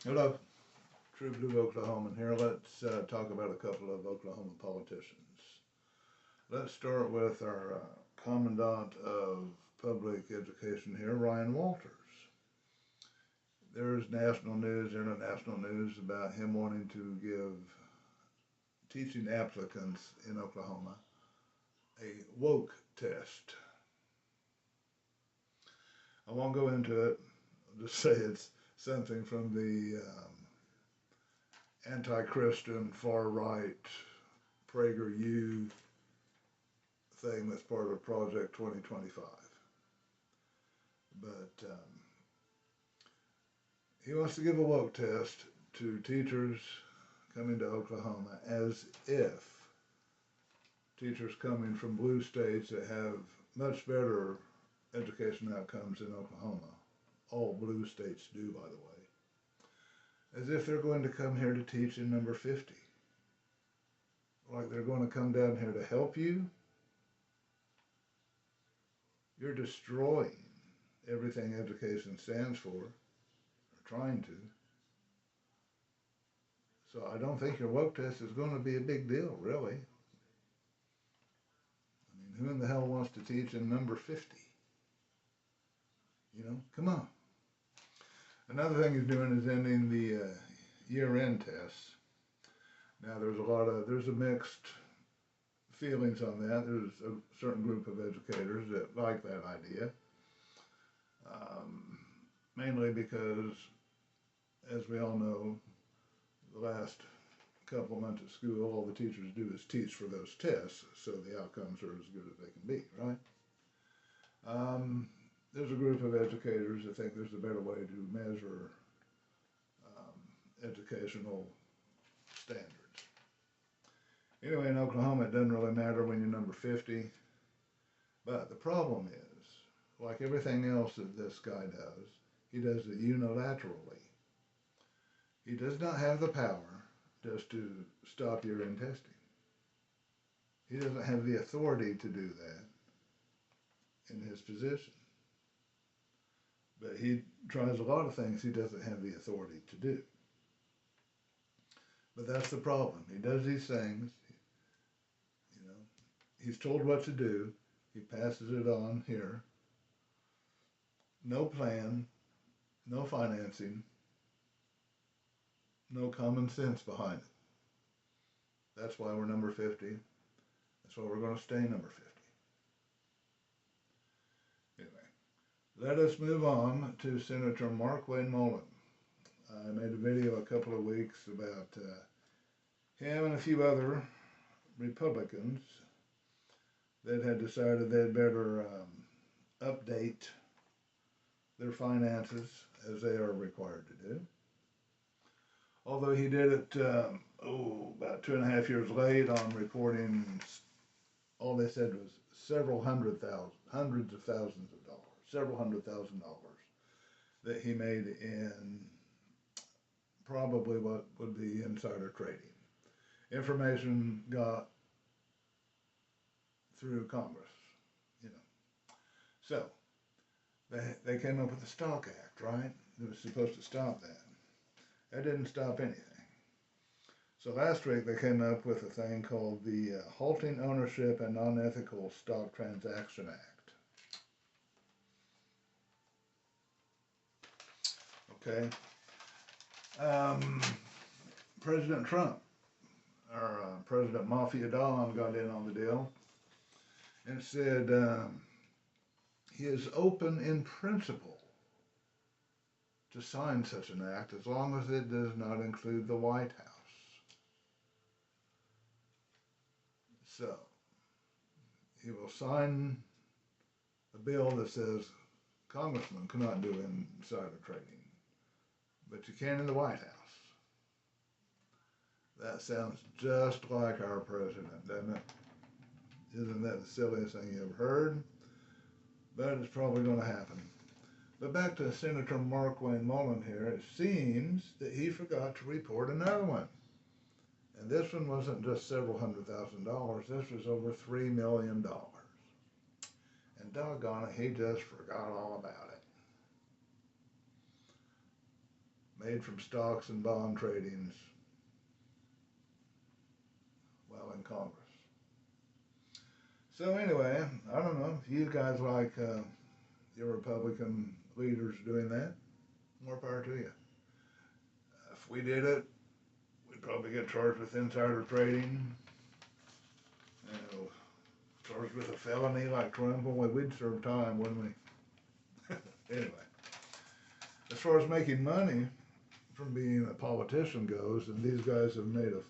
Hello, True Blue Oklahoman here. Let's talk about a couple of Oklahoma politicians. Let's start with our Commandant of Public Education here, Ryan Walters. There's national news, international news about him wanting to give teaching applicants in Oklahoma a woke test. I won't go into it. I'll just say it's something from the anti-Christian, far-right, PragerU thing that's part of Project 2025. But he wants to give a woke test to teachers coming to Oklahoma as if teachers coming from blue states that have much better education outcomes in Oklahoma, all blue states do, by the way, as if they're going to come here to teach in number 50. Like they're going to come down here to help you. You're destroying everything education stands for, or trying to. So I don't think your woke test is going to be a big deal, really. I mean, who in the hell wants to teach in number 50? You know, come on. Another thing he's doing is ending the year-end tests. Now there's a mixed feelings on that. There's a certain group of educators that like that idea. Mainly because, as we all know, the last couple of months at school, all the teachers do is teach for those tests, so the outcomes are as good as they can be, right? There's a group of educators that think there's a better way to measure educational standards. Anyway, in Oklahoma, it doesn't really matter when you're number 50, but the problem is, like everything else that this guy does, he does it unilaterally. He does not have the power just to stop year-end testing. He doesn't have the authority to do that in his position. But he tries a lot of things he doesn't have the authority to do. But that's the problem. He does these things, you know, he's told what to do, he passes it on here. No plan, no financing, no common sense behind it. That's why we're number 50. That's why we're going to stay number 50. Anyway, let us move on to Senator Mark Wayne Mullin. I made a video a couple of weeks about him and a few other Republicans that had decided they'd better update their finances as they are required to do. Although he did it, about 2.5 years late on reporting, all they said was hundreds of thousands of dollars, several $100,000 that he made in probably what would be insider trading. Information got through Congress, you know. So, they came up with the Stock Act, right? It was supposed to stop that. That didn't stop anything. So last week they came up with a thing called the Halting Ownership and Non-Ethical Stock Transaction Act. Okay. President Trump, or President Mafia Don, got in on the deal and said he is open in principle to sign such an act as long as it does not include the White House. So, he will sign a bill that says congressmen cannot do insider trading, but you can in the White House. That sounds just like our president, doesn't it? Isn't that the silliest thing you ever heard? But it's probably going to happen. But back to Senator Mark Wayne Mullin here, it seems that he forgot to report another one. And this one wasn't just several $100,000, this was over $3 million. And doggone it, he just forgot all about it. made from stocks and bond tradings while in Congress. So anyway, I don't know if you guys like your Republican leaders doing that. More power to you. If we did it, we'd probably get charged with insider trading. You know, charged with a felony like Trump. Well, we'd serve time, wouldn't we? Anyway, as far as making money from being a politician goes, and these guys have made a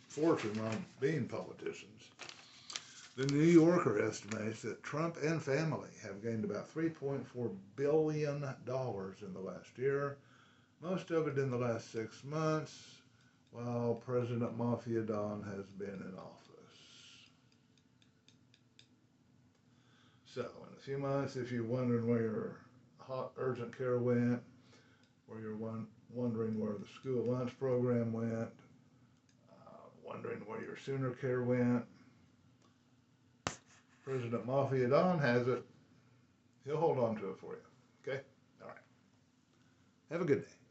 fortune on being politicians. The New Yorker estimates that Trump and family have gained about $3.4 billion in the last year, most of it in the last 6 months, while President Mafia Don has been in office. So, in a few months, if you're wondering where your hot urgent care went, or you're wondering where the school lunch program went, wondering where your sooner care went, President Mafia Don has it. He'll hold on to it for you. Okay? All right. Have a good day.